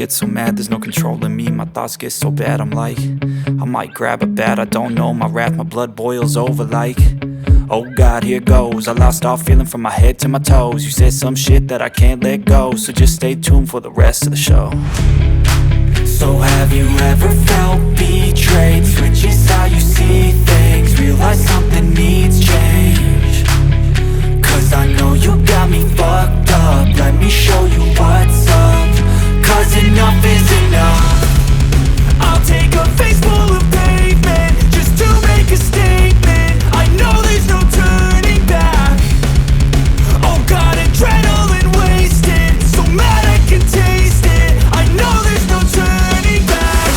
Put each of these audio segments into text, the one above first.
get so mad, there's no controlling me. My thoughts get so bad, I'm like, I might grab a bat, I don't know. My wrath, my blood boils over like, oh God, here goes. I lost all feeling from my head to my toes. You said some shit that I can't let go, so just stay tuned for the rest of the show. So have you ever felt betrayed? Switches how you see things, realize something needs change. Cause I know you got me fucked up, let me show you what's up. Cause enough is enough. I'll take a face full of pavement just to make a statement. I know there's no turning back. Oh God, adrenaline wasted, so mad I can taste it. I know there's no turning back.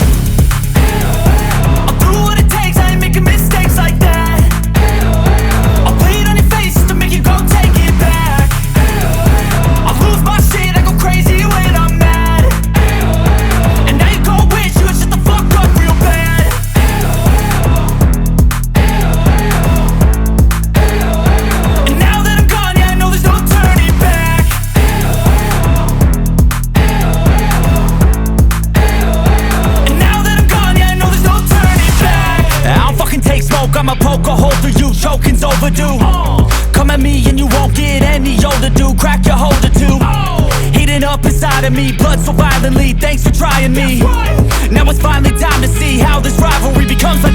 I'll do what it takes, I ain't making mistakes like that. I'll play it on your face just to make you go take it back. I'll lose my shit, I go crazy when I'm mad. And now you go wish you would shut the fuck up real bad. And now that I'm gone, yeah, I know there's no turning back. And now that I'm gone, yeah, I know there's no turning back. I don't fucking take smoke, I'ma poke a hole through you, choking's overdue. Come at me and you won't get any older, dude. Crack your holder too. Heating up inside of me, blood so violently. Thanks for trying me. Now it's finally time to see how this rivalry becomes my